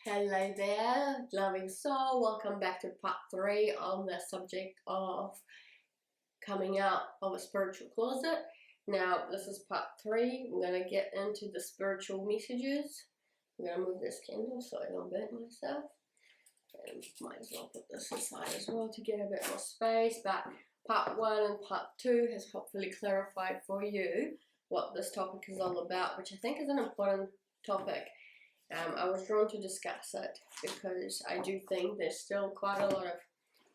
Hello there, loving soul. Welcome back to part 3 on the subject of coming out of a spiritual closet. Now, this is part 3. I'm going to get into the spiritual messages. I'm going to move this candle so I don't burn myself. And might as well put this aside as well to get a bit more space. But part 1 and part 2 has hopefully clarified for you what this topic is all about, which I think is an important topic. I was drawn to discuss it because I do think there's still quite a lot of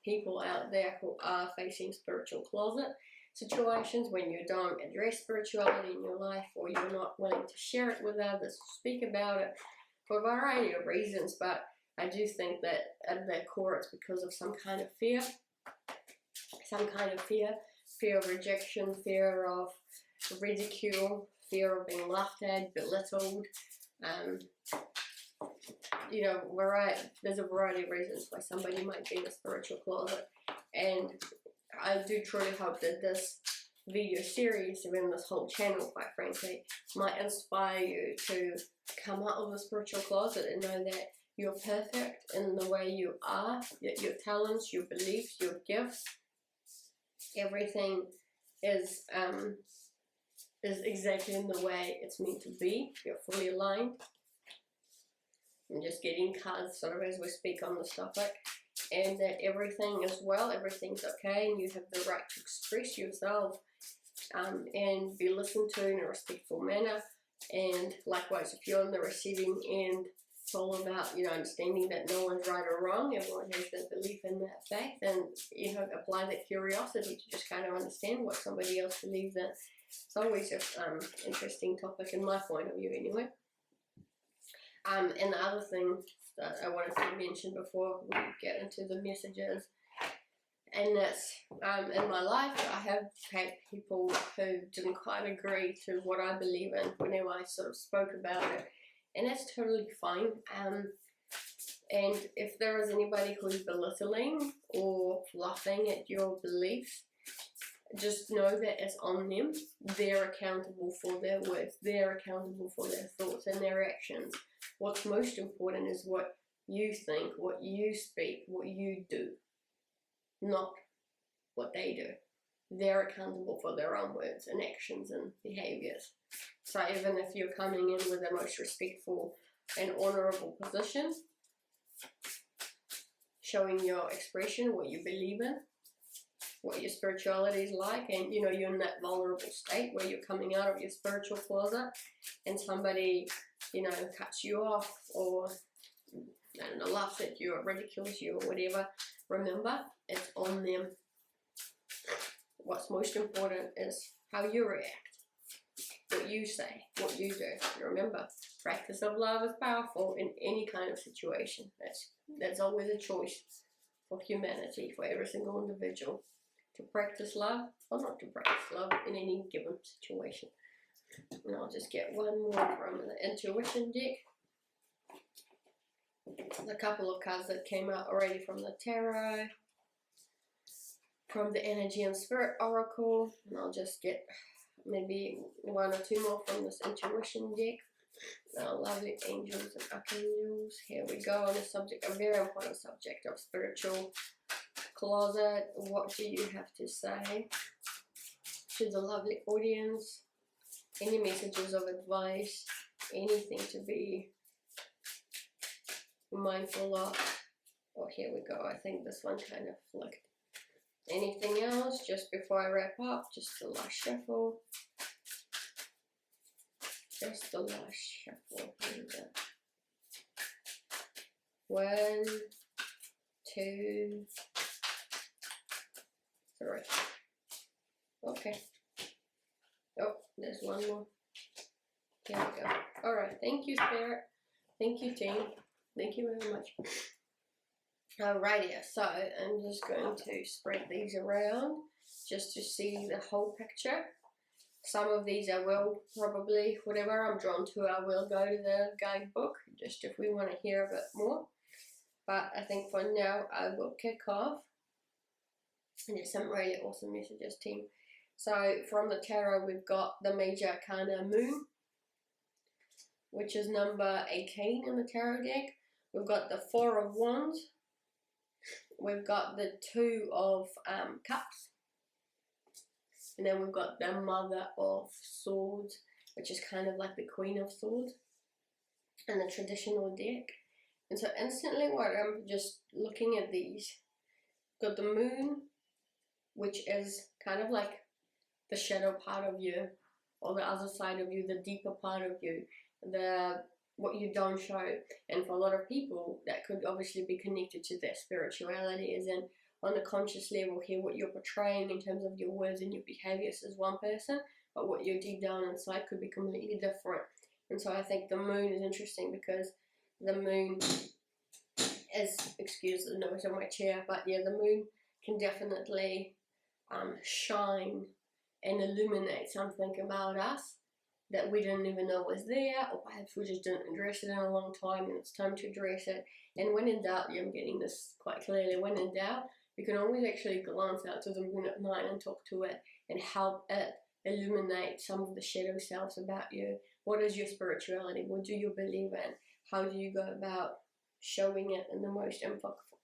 people out there who are facing spiritual closet situations when you don't address spirituality in your life, or you're not willing to share it with others, speak about it for a variety of reasons. But I do think that at their core it's because of some kind of fear, fear of rejection, fear of ridicule, fear of being laughed at, belittled. You know, there's a variety of reasons why somebody might be in a spiritual closet, and I do truly hope that this video series, even this whole channel, quite frankly, might inspire you to come out of the spiritual closet and know that you're perfect in the way you are, your talents, your beliefs, your gifts, everything is exactly in the way it's meant to be. You're fully aligned. I'm just getting cards sort of as we speak on this topic, and that everything is well, everything's okay, and you have the right to express yourself and be listened to in a respectful manner. And likewise, if you're on the receiving end, it's all about, understanding that no one's right or wrong. Everyone has their belief in that faith, and apply that curiosity to just kind of understand what somebody else believes in. It's always an interesting topic in my point of view, anyway. And the other thing that I wanted to mention before we get into the messages, and that's in my life, I have had people who didn't quite agree to what I believe in whenever I sort of spoke about it, and that's totally fine. And if there is anybody who's belittling or laughing at your beliefs, just know that it's on them. They're accountable for their words. They're accountable for their thoughts and their actions. What's most important is what you think, what you speak, what you do, not what they do. They're accountable for their own words and actions and behaviors. So even if you're coming in with the most respectful and honorable position, showing your expression, what you believe in, what your spirituality is like, and you're in that vulnerable state where you're coming out of your spiritual closet, and somebody cuts you off, or laughs at you or ridicules you or whatever, remember, it's on them. What's most important is how you react, what you say, what you do. Remember, practice of love is powerful in any kind of situation. That's always a choice for humanity, for every single individual, to practice love or not to practice love in any given situation. And I'll just get one more from the intuition deck. A couple of cards that came out already from the tarot, from the energy and spirit oracle, and I'll just get maybe one or two more from this intuition deck. Lovely angels and archangels. Here we go on the subject, a very important subject of spiritual closet. What do you have to say to the lovely audience? Any messages of advice, anything to be mindful of? Oh, here we go. I think this one kind of flicked. Anything else just before I wrap up? Just the last shuffle. Just the last shuffle. Here we go. 1, 2, 3. Okay. Oh, there's one more. Here we go. Alright, thank you, Spirit. Thank you, team. Thank you very much. Alrighty, so I'm just going to spread these around just to see the whole picture. Some of these I will probably, whatever I'm drawn to, I will go to the guidebook, just if we want to hear a bit more. But I think for now, I will kick off. And there's some really awesome messages, team. So from the tarot, we've got the Major Arcana Moon, which is number 18 in the tarot deck. we've got the Four of Wands, we've got the Two of Cups, and then we've got the Mother of Swords, which is kind of like the Queen of Swords in the traditional deck. And so instantly, what I'm just looking at these, got the Moon, which is kind of like the shadow part of you, or the other side of you, the deeper part of you, what you don't show. And for a lot of people, that could obviously be connected to their spirituality, as in on a conscious level here, what you're portraying in terms of your words and your behaviors is one person, but what you're deep down inside could be completely different. And so I think the Moon is interesting because the Moon is, excuse the noise on my chair, but yeah, the Moon can definitely shine and illuminate something about us that we didn't even know was there, or perhaps we just didn't address it in a long time and it's time to address it. And when in doubt, I'm getting this quite clearly, when in doubt, you can always actually glance out to the Moon at night and talk to it and help it illuminate some of the shadow selves about you. What is your spirituality? What do you believe in? How do you go about showing it in the most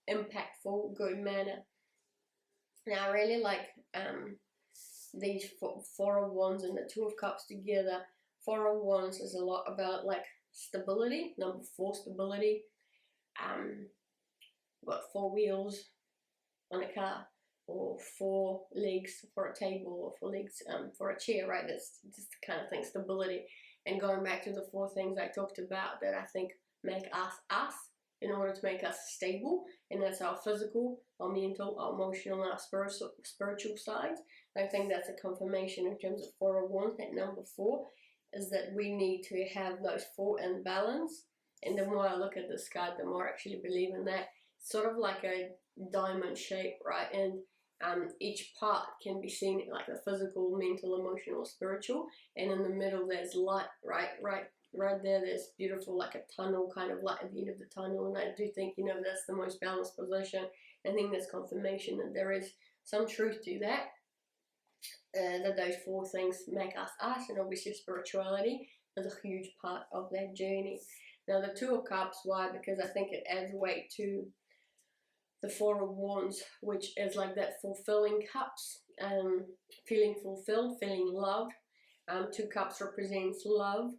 impactful, good manner? Now, I really like these Four of Wands and the Two of Cups together. Four of Wands is a lot about like stability, number 4, stability. Got 4 wheels on a car, or 4 legs for a table, or 4 legs for a chair, right? That's just the kind of thing, stability. And going back to the 4 things I talked about that I think make us us, in order to make us stable, and that's our physical, our mental, our emotional, and our spiritual sides. I think that's a confirmation in terms of Four of Wands, that number 4 is that we need to have those 4 in balance. And the more I look at this card, the more I actually believe in that. It's sort of like a diamond shape, right? And each part can be seen like the physical, mental, emotional, spiritual, and in the middle there's light, right there, there's beautiful, like a tunnel, kind of light at the end of the tunnel. And I do think, you know, that's the most balanced position. I think there's confirmation that there is some truth to that, that those 4 things make us us, and obviously spirituality is a huge part of that journey. Now the Two of Cups, why? Because I think it adds weight to the Four of Wands, which is like that fulfilling cups, feeling fulfilled, feeling loved. 2 cups represents love,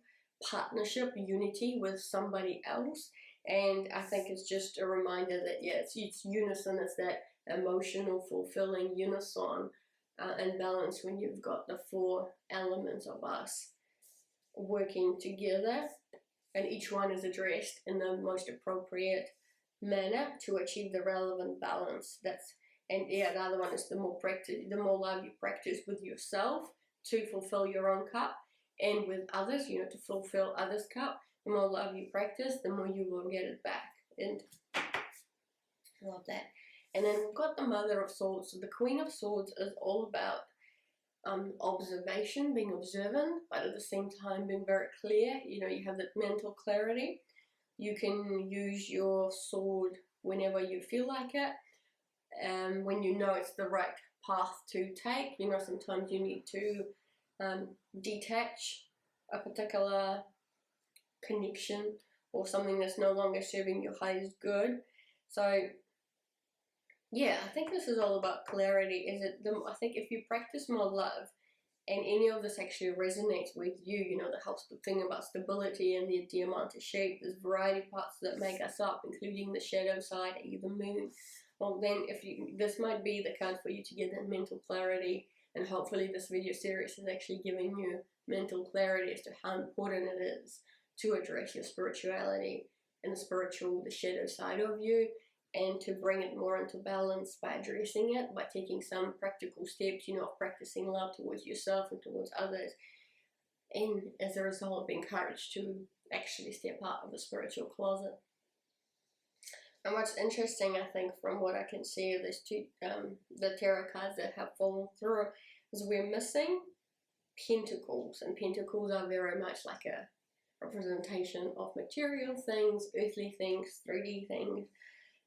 partnership, unity with somebody else. And I think it's just a reminder that, yeah, it's unison, it's that emotional, fulfilling unison and balance when you've got the 4 elements of us working together, and each one is addressed in the most appropriate manner to achieve the relevant balance. And yeah, the other one is the more love you practice with yourself to fulfill your own cup, and with others, you know, to fulfill others' cup. The more love you practice, the more you will get it back. And I love that. And then we've got the Mother of Swords. So the Queen of Swords is all about observation, being observant, but at the same time being very clear. You know, you have that mental clarity. You can use your sword whenever you feel like it, and when you know it's the right path to take. You know, sometimes you need to detach a particular connection or something that's no longer serving your highest good. So yeah, I think this is all about clarity. I think if you practice more love, and any of this actually resonates with you, you know, the whole thing about stability and the diamante shape, there's variety of parts that make us up, including the shadow side, the Moon. Well, then this might be the card for you to get that mental clarity, and hopefully this video series is actually giving you mental clarity as to how important it is to address your spirituality and the shadow side of you, and to bring it more into balance by addressing it, by taking some practical steps, you know, of practicing love towards yourself and towards others. And as a result, be encouraged to actually step out of the spiritual closet. And what's interesting, I think, from what I can see of these two, the tarot cards that have fallen through, is we're missing pentacles. And pentacles are very much like a representation of material things, earthly things, 3D things.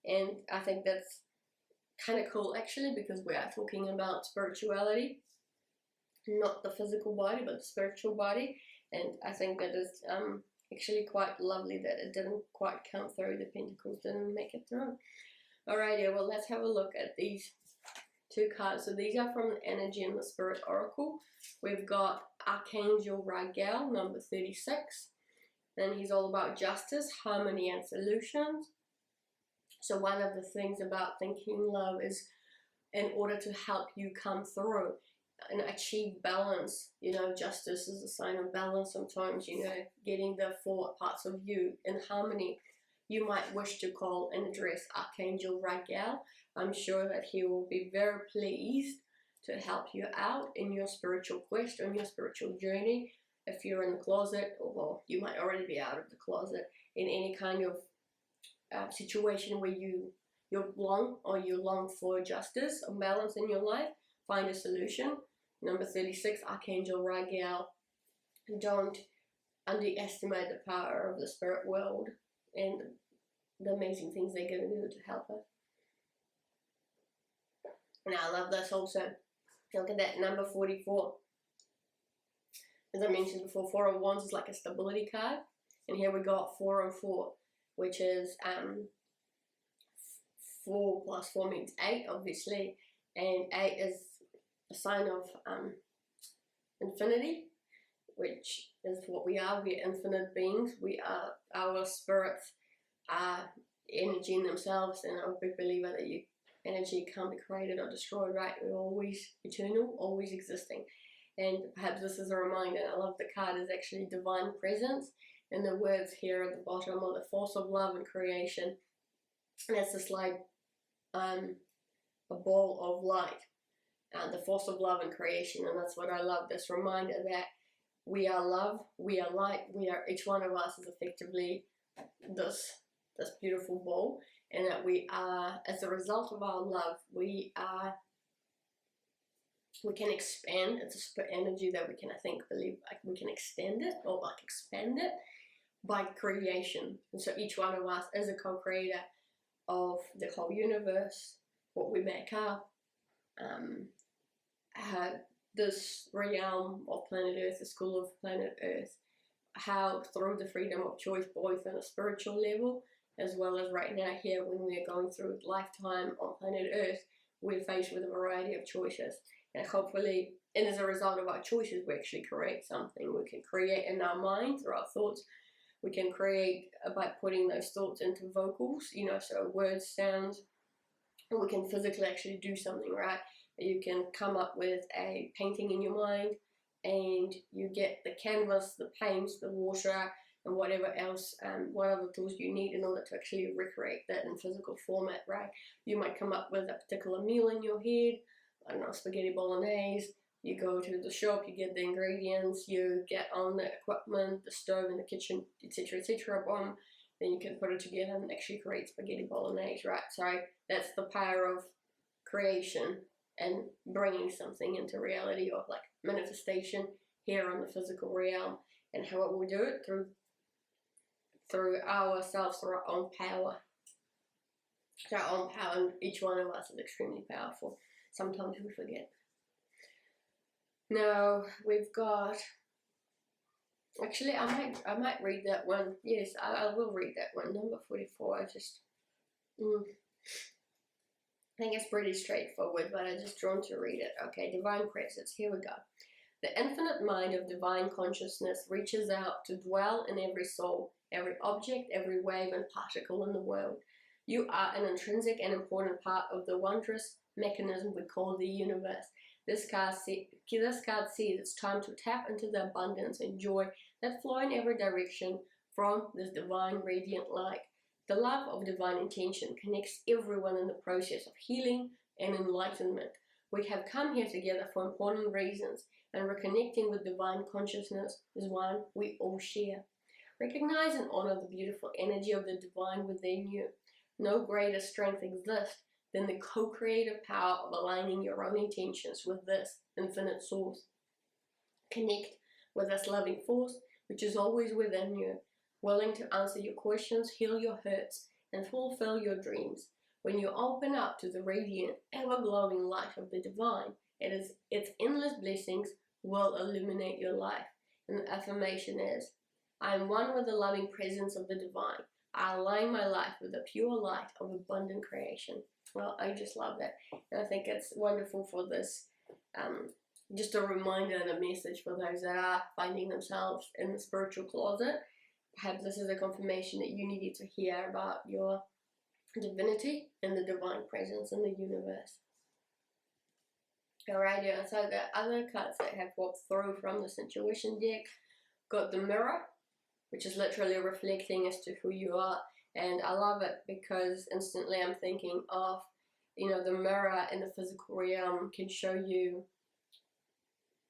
And I think that's kind of cool, actually, because we are talking about spirituality, not the physical body, but the spiritual body. And I think that is Actually quite lovely that it didn't quite come through. The Pentacles didn't make it through. Alrighty, well, let's have a look at these two cards. So these are from the Energy and the Spirit Oracle. We've got Archangel Ragnar, number 36. And he's all about justice, harmony, and solutions. So one of the things about thinking love is, in order to help you come through and achieve balance, you know, justice is a sign of balance sometimes, you know, getting the four parts of you in harmony. You might wish to call and address Archangel Ragnar. I'm sure that he will be very pleased to help you out in your spiritual quest, on your spiritual journey. If you're in the closet, or well, you might already be out of the closet, in any kind of situation where you long for justice or balance in your life, find a solution. Number 36, Archangel Ragnar. Don't underestimate the power of the spirit world and the amazing things they're going to do to help us. Now, I love this also. Look at that, number 44. As I mentioned before, 4 of Wands is like a stability card. And here we got 4 and 4, which is 4 plus 4 means 8, obviously. And 8 is a sign of infinity, which is what we are. We're infinite beings. We are, our spirits are energy in themselves, and I'm a big believer that energy can't be created or destroyed, right? We're always eternal, always existing. And perhaps this is a reminder. I love the card is actually divine presence, and the words here at the bottom are the force of love and creation. And that's just like a ball of light, the force of love and creation. And that's what I love, this reminder that we are love, we are light, we are, each one of us is effectively this beautiful ball, and that we are, as a result of our love, we can expand. It's a spirit energy that we can, I think, believe, like we can extend it or like expand it by creation. And so each one of us is a co-creator of the whole universe, what we make up, this realm of planet Earth, the school of planet Earth, how through the freedom of choice, both on a spiritual level, as well as right now here when we are going through lifetime on planet Earth, we're faced with a variety of choices. And hopefully, and as a result of our choices, we actually create something. We can create in our mind through our thoughts. We can create by putting those thoughts into vocals, you know, so words, sounds, and we can physically actually do something, right? You can come up with a painting in your mind, and you get the canvas, the paints, the water, and whatever else, what other tools you need in order to actually recreate that in physical format, right? You might come up with a particular meal in your head, I don't know, spaghetti bolognese. You go to the shop, you get the ingredients, you get on the equipment, the stove in the kitchen, etc., etc., boom, then you can put it together and actually create spaghetti bolognese, right? So that's the power of creation and bringing something into reality, or like manifestation here on the physical realm. And how we do it through ourselves, through our own power. So our own power, and each one of us is extremely powerful. Sometimes we forget. Now we've got, actually I might read that one. Yes, I will read that one. Number 44. I think it's pretty straightforward, but I'm just drawn to read it. Okay, divine presence. Here we go. The infinite mind of divine consciousness reaches out to dwell in every soul, every object, every wave and particle in the world. You are an intrinsic and important part of the wondrous mechanism we call the universe. This card says it's time to tap into the abundance and joy that flow in every direction from this divine radiant light. The love of divine intention connects everyone in the process of healing and enlightenment. We have come here together for important reasons, and reconnecting with divine consciousness is one we all share. Recognize and honor the beautiful energy of the divine within you. No greater strength exists than the co-creative power of aligning your own intentions with this infinite source. Connect with this loving force, which is always within you, willing to answer your questions, heal your hurts, and fulfill your dreams. When you open up to the radiant, ever-glowing light of the divine, its endless blessings will illuminate your life. And the affirmation is, I am one with the loving presence of the divine. I align my life with the pure light of abundant creation. Well, I just love that. And I think it's wonderful for this, just a reminder and a message for those that are finding themselves in the spiritual closet. Perhaps this is a confirmation that you needed to hear about your divinity and the divine presence in the universe. Alright, yeah, so the other cards that have walked through from this intuition deck got the mirror, which is literally reflecting as to who you are. And I love it because instantly I'm thinking of, you know, the mirror in the physical realm can show you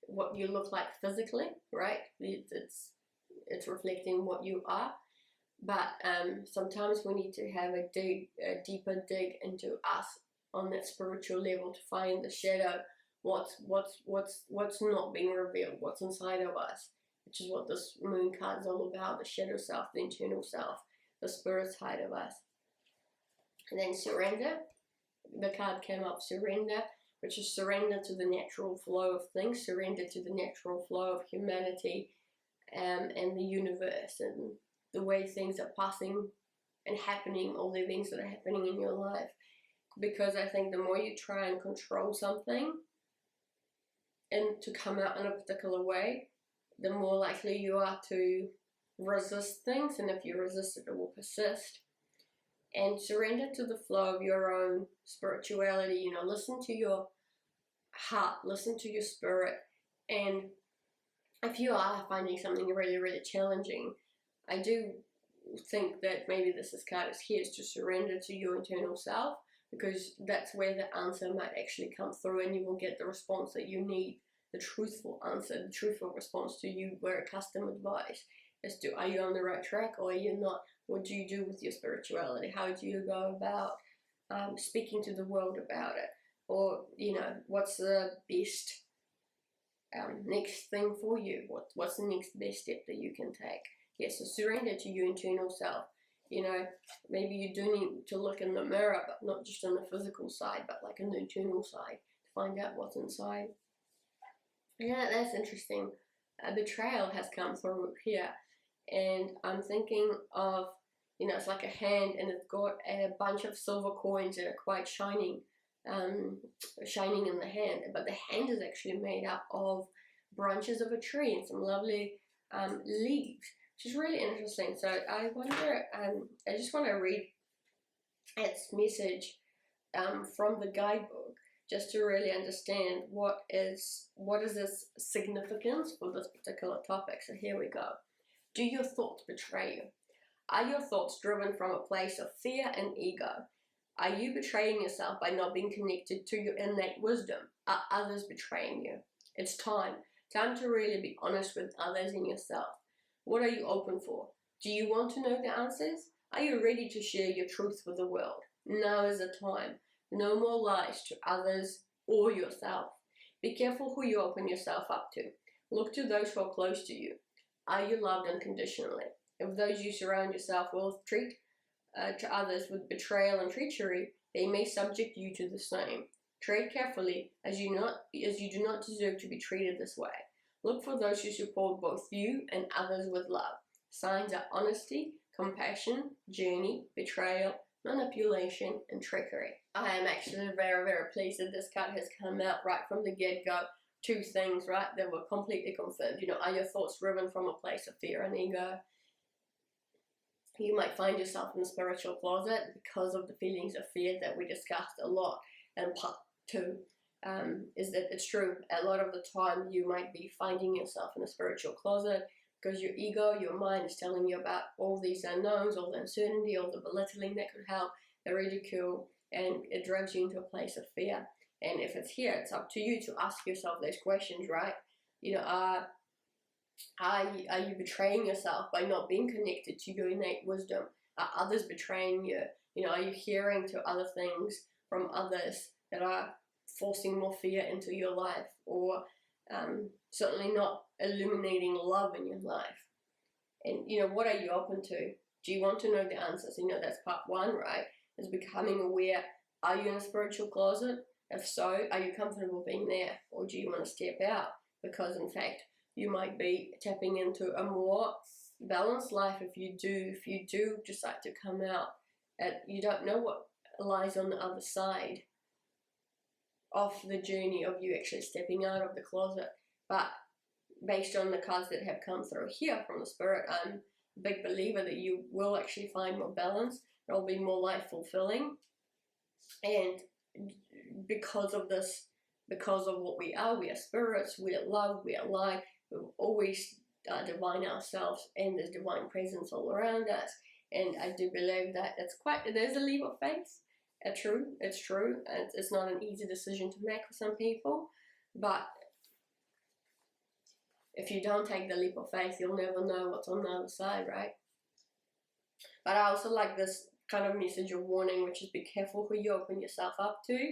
what you look like physically, right? It's reflecting what you are. But sometimes we need to have a deeper dig into us on that spiritual level to find the shadow, what's not being revealed, what's inside of us, which is what this moon card is all about, the shadow self, the internal self, the spirit side of us. And then surrender, the card came up, surrender, which is surrender to the natural flow of things, surrender to the natural flow of humanity and the universe and the way things are passing and happening, all the events that are happening in your life. Because I think the more you try and control something and to come out in a particular way, the more likely you are to resist things, and if you resist it, it will persist. And surrender to the flow of your own spirituality, you know, listen to your heart, listen to your spirit. And if you are finding something really, really challenging, I do think that maybe this card is here to surrender to your internal self, because that's where the answer might actually come through and you will get the response that you need, the truthful answer, the truthful response to you, where custom advice as to, are you on the right track or are you not? What do you do with your spirituality? How do you go about speaking to the world about it? Or, you know, what's the best next thing for you? What's the next best step that you can take? Yes, so surrender to your internal self. You know, maybe you do need to look in the mirror, but not just on the physical side, but like in the internal side to find out what's inside. Yeah, that's interesting. Betrayal has come through here, and I'm thinking of, you know, it's like a hand and it's got a bunch of silver coins that are quite shining in the hand, but the hand is actually made up of branches of a tree and some lovely leaves, which is really interesting. So I wonder, I just want to read its message from the guidebook, just to really understand what is its significance for this particular topic. So here we go. Do your thoughts betray you? Are your thoughts driven from a place of fear and ego? Are you betraying yourself by not being connected to your innate wisdom? Are others betraying you? It's time to really be honest with others and yourself. What are you open for? Do you want to know the answers? Are you ready to share your truth with the world? Now is the time. No more lies to others or yourself. Be careful who you open yourself up to. Look to those who are close to you. Are you loved unconditionally? If those you surround yourself with treat to others with betrayal and treachery, they may subject you to the same. Tread carefully, as you do not deserve to be treated this way. Look for those who support both you and others with love. Signs are honesty, compassion, journey, betrayal, manipulation, and trickery. I am actually very, very pleased that this card has come out right from the get-go. Two things, right, that were completely confirmed. You know, are your thoughts driven from a place of fear and ego? You might find yourself in the spiritual closet because of the feelings of fear that we discussed a lot in part 2. Is that it's true. A lot of the time you might be finding yourself in a spiritual closet because your ego, your mind is telling you about all these unknowns, all the uncertainty, all the belittling that could help, the ridicule, and it drives you into a place of fear. And if it's here, it's up to you to ask yourself those questions, right? You know, are you betraying yourself by not being connected to your innate wisdom? Are others betraying you? You know, are you hearing to other things from others that are forcing more fear into your life, or certainly not illuminating love in your life? And, you know, what are you open to? Do you want to know the answers? You know, that's part 1, right? Is becoming aware. Are you in a spiritual closet? If so, are you comfortable being there? Or do you want to step out? Because, in fact, you might be tapping into a more balanced life if you do decide to come out. You don't know what lies on the other side of the journey of you actually stepping out of the closet. But based on the cards that have come through here from the Spirit, I'm a big believer that you will actually find more balance. It'll be more life fulfilling. And because of this, because of what we are spirits, we are love, we are light, we're always divine ourselves, and there's divine presence all around us. And I do believe that there's a leap of faith. It's true. It's not an easy decision to make for some people, but if you don't take the leap of faith, you'll never know what's on the other side, right? But I also like this kind of message of warning, which is be careful who you open yourself up to.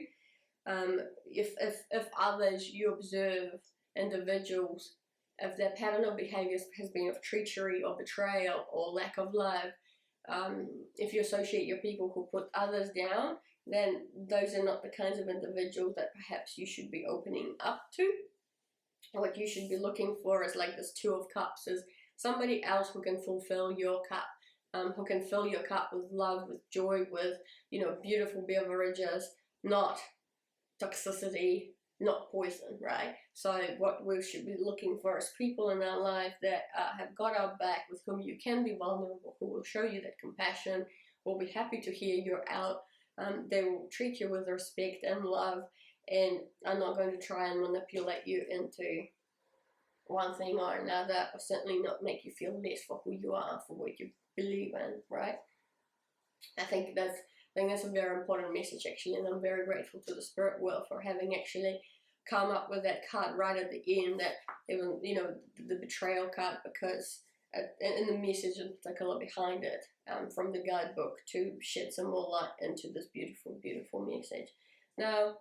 If others, you observe individuals, if their pattern of behavior has been of treachery or betrayal or lack of love, if you associate your people who put others down, then those are not the kinds of individuals that perhaps you should be opening up to. What you should be looking for is like this Two of Cups, is somebody else who can fulfill your cup, who can fill your cup with love, with joy, with, you know, beautiful beverages, not toxicity, not poison, right? So what we should be looking for is people in our life that have got our back, with whom you can be vulnerable, who will show you that compassion, will be happy to hear you're out. They will treat you with respect and love, and are not going to try and manipulate you into one thing or another, or certainly not make you feel less for who you are, for what you believe in, right? I think that's a very important message, actually, and I'm very grateful to the spirit world for having actually come up with that card right at the end, that even, you know, the betrayal card, because in the message in particular behind it, from the guidebook, to shed some more light into this beautiful, beautiful message. Now,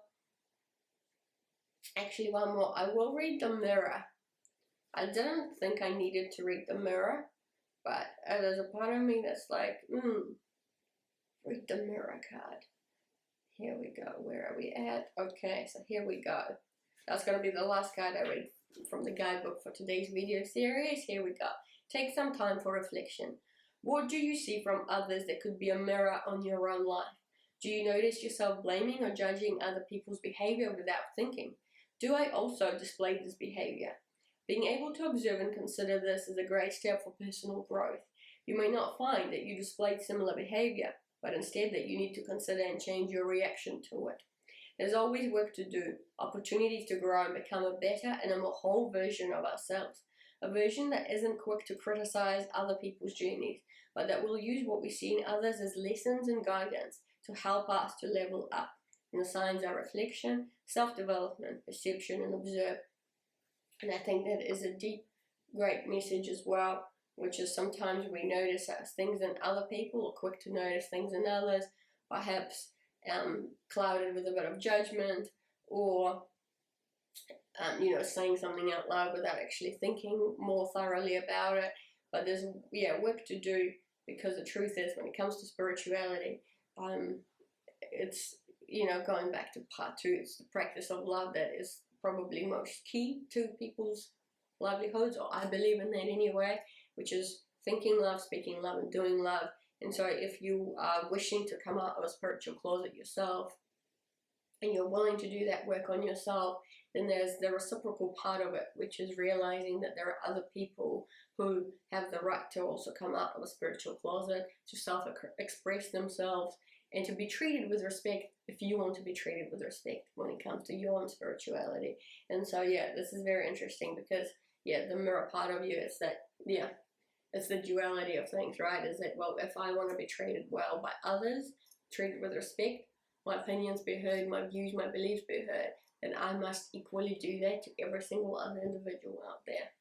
actually, one more. I will read the mirror. I didn't think I needed to read the mirror, but there's a part of me that's like, read the mirror card. Here we go. Where are we at? Okay, so here we go. That's going to be the last card I read from the guidebook for today's video series. Here we go. Take some time for reflection. What do you see from others that could be a mirror on your own life? Do you notice yourself blaming or judging other people's behavior without thinking? Do I also display this behavior? Being able to observe and consider this is a great step for personal growth. You may not find that you displayed similar behavior, but instead that you need to consider and change your reaction to it. There's always work to do, opportunities to grow and become a better and a more whole version of ourselves. A version that isn't quick to criticize other people's journeys, but that will use what we see in others as lessons and guidance to help us to level up. And the signs are reflection, self-development, perception, and observe. And I think that is a deep, great message as well, which is sometimes we notice things in other people, or quick to notice things in others, perhaps clouded with a bit of judgment, or you know, saying something out loud without actually thinking more thoroughly about it. But there's work to do, because the truth is, when it comes to spirituality, it's, you know, going back to part 2, it's the practice of love that is probably most key to people's livelihoods, or I believe in that anyway, which is thinking love, speaking love, and doing love. And so if you are wishing to come out of a spiritual closet yourself, and you're willing to do that work on yourself, then there's the reciprocal part of it, which is realizing that there are other people who have the right to also come out of a spiritual closet, to self-express themselves, and to be treated with respect if you want to be treated with respect when it comes to your own spirituality. And so, this is very interesting, because, the mirror part of you is that, it's the duality of things, right? Is that, well, if I want to be treated well by others, treated with respect, my opinions be heard, my views, my beliefs be heard, then I must equally do that to every single other individual out there,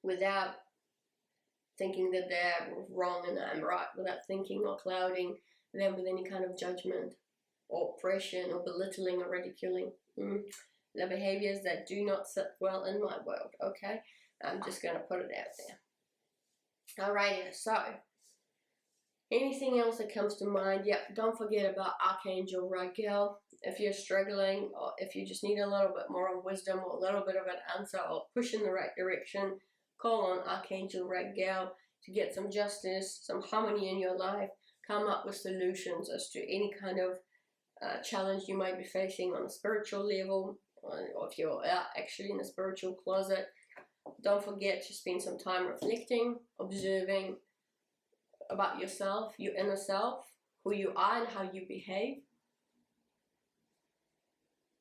without thinking that they're wrong and I'm right, without thinking or clouding them with any kind of judgment or oppression or belittling or ridiculing. The behaviors that do not sit well in my world, okay? I'm just going to put it out there. Alrighty, so anything else that comes to mind? Don't forget about Archangel Ragnar. If you're struggling, or if you just need a little bit more of wisdom, or a little bit of an answer, or push in the right direction, call on Archangel Ragnar. to get some justice, some harmony in your life, come up with solutions as to any kind of challenge you might be facing on a spiritual level, or if you're actually in a spiritual closet. Don't forget to spend some time reflecting, observing about yourself, your inner self, who you are and how you behave.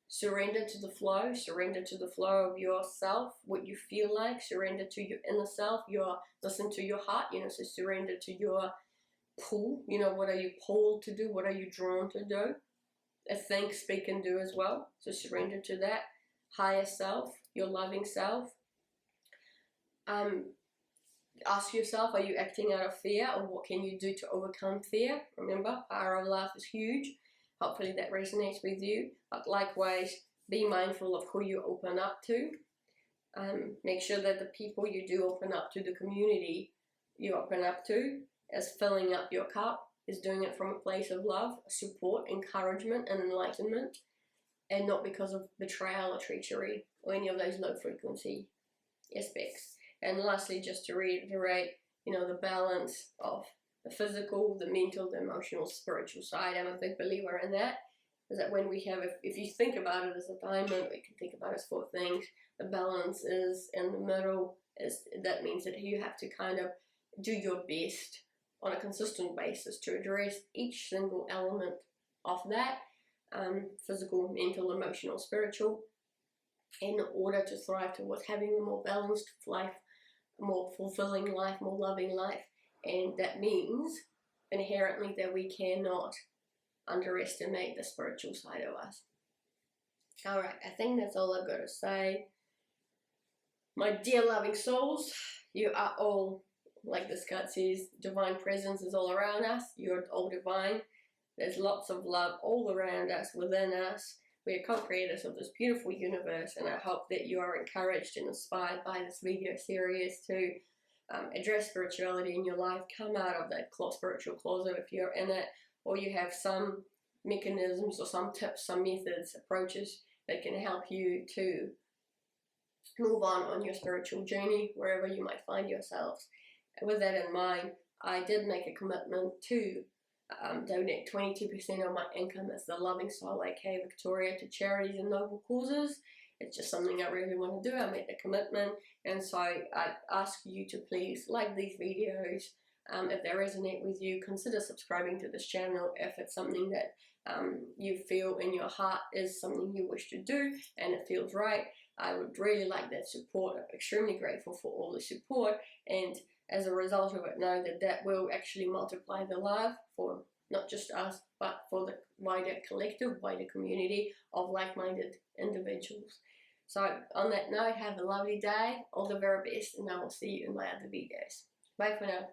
Surrender to the flow of yourself, what you feel like. Surrender to your inner self, listen to your heart, so surrender to your pull, what are you pulled to do, what are you drawn to do. Think, speak and do as well. So surrender to that higher self, your loving self. Ask yourself, are you acting out of fear, or what can you do to overcome fear? Remember, power of love is huge. Hopefully that resonates with you. But likewise, be mindful of who you open up to. Make sure that the people you do open up to, the community you open up to, is filling up your cup, is doing it from a place of love, support, encouragement, and enlightenment, and not because of betrayal or treachery or any of those low frequency aspects. And lastly, just to reiterate, the balance of the physical, the mental, the emotional, spiritual side. I'm a big believer in that. Is that when we have, if you think about it as a diamond, we can think about it as 4 things. The balance is in the middle. That means that you have to kind of do your best on a consistent basis to address each single element of that, physical, mental, emotional, spiritual, in order to thrive towards having a more balanced life, a more fulfilling life, more loving life. And that means inherently that we cannot underestimate the spiritual side of us. Alright, I think that's all I've got to say. My dear loving souls, you are all, like this card says, divine presence is all around us. You're all divine. There's lots of love all around us, within us. We are co-creators of this beautiful universe, and I hope that you are encouraged and inspired by this video series to address spirituality in your life. Come out of that spiritual closet if you're in it, or you have some mechanisms or some tips, some methods, approaches that can help you to move on your spiritual journey, wherever you might find yourselves. And with that in mind, I did make a commitment to donate 22% of my income as the Loving Soul, aka Victoria, to charities and noble causes. It's just something I really want to do. I made a commitment, and so I ask you to please like these videos. If they resonate with you, consider subscribing to this channel if it's something that you feel in your heart is something you wish to do and it feels right. I would really like that support. I'm extremely grateful for all the support, and as a result of it, know that that will actually multiply the love for not just us, but for the wider collective, wider community of like-minded individuals. So on that note, have a lovely day, all the very best, and I will see you in my other videos. Bye for now.